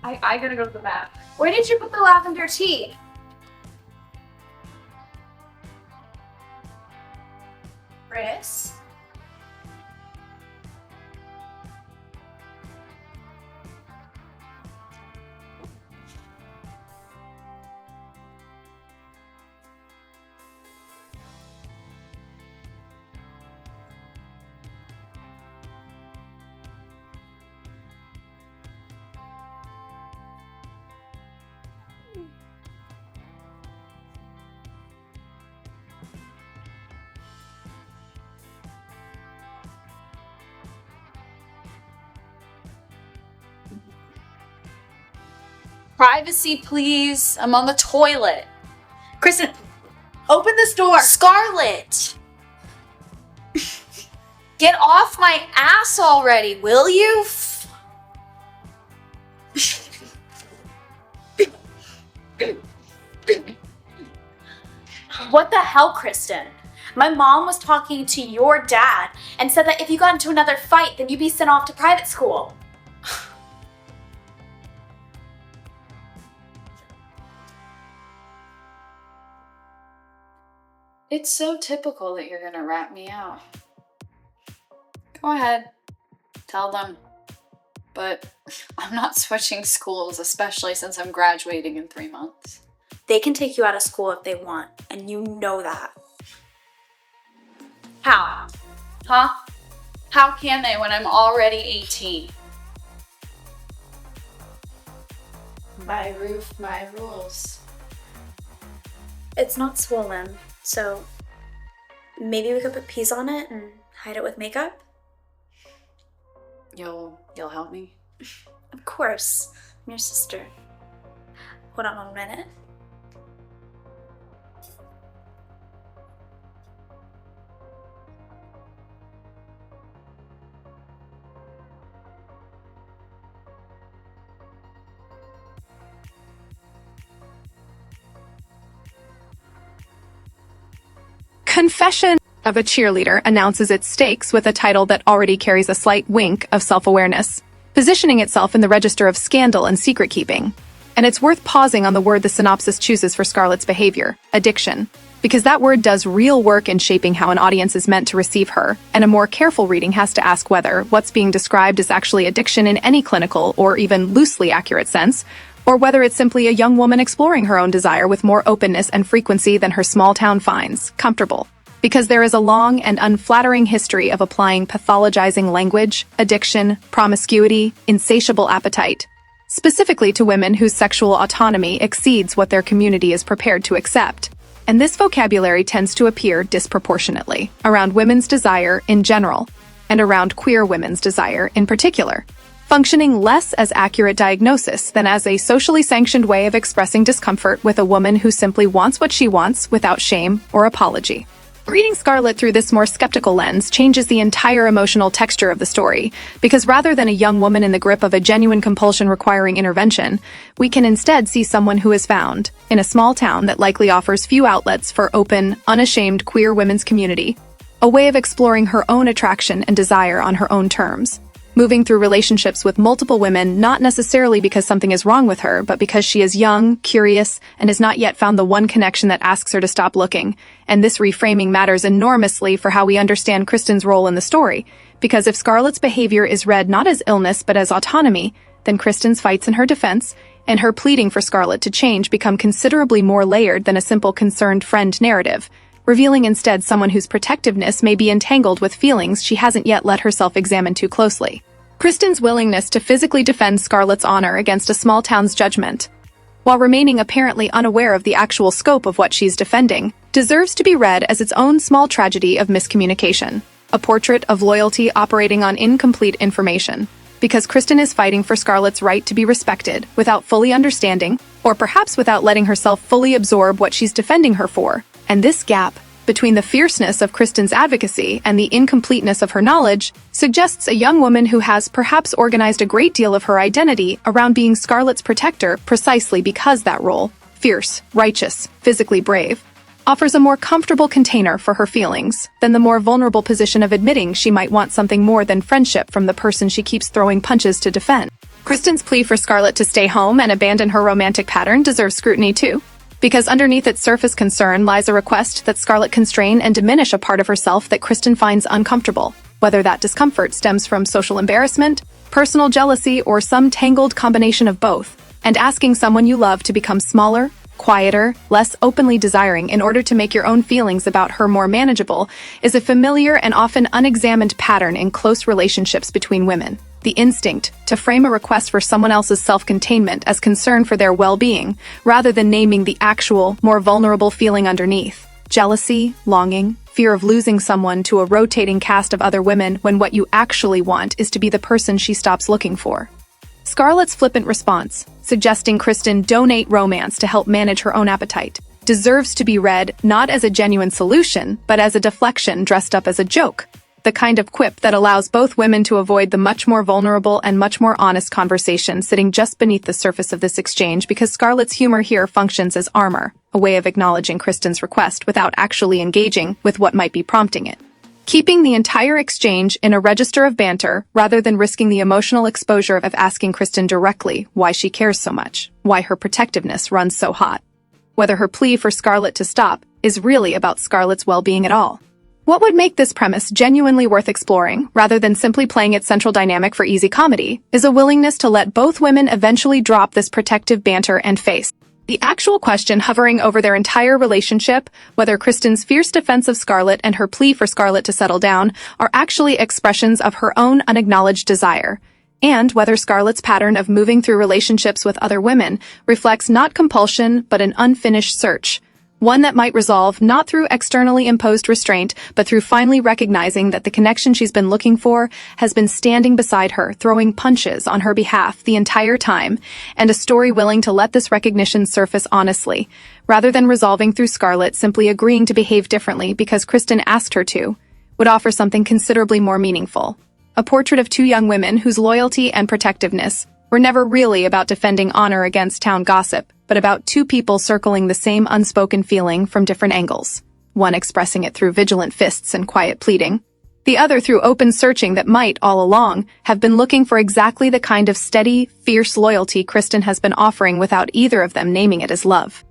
I gotta go to the bath. Where did you put the lavender tea? Chris? Privacy, please. I'm on the toilet. Kristen, open this door. Scarlett! Get off my ass already, will you? What the hell, Kristen? My mom was talking to your dad and said that if you got into another fight, then you'd be sent off to private school. It's so typical that you're gonna rat me out. Go ahead, tell them. But I'm not switching schools, especially since I'm graduating in 3 months. They can take you out of school if they want, and you know that. How? Huh? How can they when I'm already 18? My roof, my rules. It's not swollen, so maybe we could put peas on it and hide it with makeup? You'll help me? Of course. I'm your sister. Hold on 1 minute. Confession of a Cheerleader announces its stakes with a title that already carries a slight wink of self-awareness, positioning itself in the register of scandal and secret-keeping. And it's worth pausing on the word the synopsis chooses for Scarlett's behavior, addiction, because that word does real work in shaping how an audience is meant to receive her, and a more careful reading has to ask whether what's being described is actually addiction in any clinical or even loosely accurate sense, or whether it's simply a young woman exploring her own desire with more openness and frequency than her small town finds comfortable. Because there is a long and unflattering history of applying pathologizing language, addiction, promiscuity, insatiable appetite, specifically to women whose sexual autonomy exceeds what their community is prepared to accept. And this vocabulary tends to appear disproportionately around women's desire in general, and around queer women's desire in particular, functioning less as accurate diagnosis than as a socially sanctioned way of expressing discomfort with a woman who simply wants what she wants without shame or apology. Reading Scarlett through this more skeptical lens changes the entire emotional texture of the story, because rather than a young woman in the grip of a genuine compulsion requiring intervention, we can instead see someone who is found, in a small town that likely offers few outlets for open, unashamed queer women's community, a way of exploring her own attraction and desire on her own terms, moving through relationships with multiple women not necessarily because something is wrong with her, but because she is young, curious, and has not yet found the one connection that asks her to stop looking. And this reframing matters enormously for how we understand Kristen's role in the story, because if Scarlett's behavior is read not as illness but as autonomy, then Kristen's fights in her defense and her pleading for Scarlett to change become considerably more layered than a simple concerned friend narrative, revealing instead someone whose protectiveness may be entangled with feelings she hasn't yet let herself examine too closely. Kristen's willingness to physically defend Scarlett's honor against a small town's judgment, while remaining apparently unaware of the actual scope of what she's defending, deserves to be read as its own small tragedy of miscommunication, a portrait of loyalty operating on incomplete information, because Kristen is fighting for Scarlett's right to be respected without fully understanding, or perhaps without letting herself fully absorb what she's defending her for. And this gap between the fierceness of Kristen's advocacy and the incompleteness of her knowledge suggests a young woman who has perhaps organized a great deal of her identity around being Scarlett's protector precisely because that role, fierce, righteous, physically brave, offers a more comfortable container for her feelings than the more vulnerable position of admitting she might want something more than friendship from the person she keeps throwing punches to defend. Kristen's plea for Scarlett to stay home and abandon her romantic pattern deserves scrutiny too, because underneath its surface concern lies a request that Scarlett constrain and diminish a part of herself that Kristen finds uncomfortable, whether that discomfort stems from social embarrassment, personal jealousy, or some tangled combination of both, and asking someone you love to become smaller, quieter, less openly desiring in order to make your own feelings about her more manageable is a familiar and often unexamined pattern in close relationships between women. The instinct to frame a request for someone else's self-containment as concern for their well-being, rather than naming the actual, more vulnerable feeling underneath. Jealousy, longing, fear of losing someone to a rotating cast of other women when what you actually want is to be the person she stops looking for. Scarlett's flippant response, suggesting Kristen donate romance to help manage her own appetite, deserves to be read not as a genuine solution, but as a deflection dressed up as a joke. The kind of quip that allows both women to avoid the much more vulnerable and much more honest conversation sitting just beneath the surface of this exchange, because Scarlett's humor here functions as armor, a way of acknowledging Kristen's request without actually engaging with what might be prompting it. Keeping the entire exchange in a register of banter rather than risking the emotional exposure of asking Kristen directly why she cares so much, why her protectiveness runs so hot. Whether her plea for Scarlett to stop is really about Scarlett's well-being at all. What would make this premise genuinely worth exploring, rather than simply playing its central dynamic for easy comedy, is a willingness to let both women eventually drop this protective banter and face the actual question hovering over their entire relationship, whether Kristen's fierce defense of Scarlett and her plea for Scarlett to settle down are actually expressions of her own unacknowledged desire, and whether Scarlett's pattern of moving through relationships with other women reflects not compulsion but an unfinished search, one that might resolve not through externally imposed restraint, but through finally recognizing that the connection she's been looking for has been standing beside her, throwing punches on her behalf the entire time, and a story willing to let this recognition surface honestly, rather than resolving through Scarlett simply agreeing to behave differently because Kristen asked her to, would offer something considerably more meaningful. A portrait of two young women whose loyalty and protectiveness were never really about defending honor against town gossip, but about two people circling the same unspoken feeling from different angles, one expressing it through vigilant fists and quiet pleading, the other through open searching that might, all along, have been looking for exactly the kind of steady, fierce loyalty Kristen has been offering without either of them naming it as love.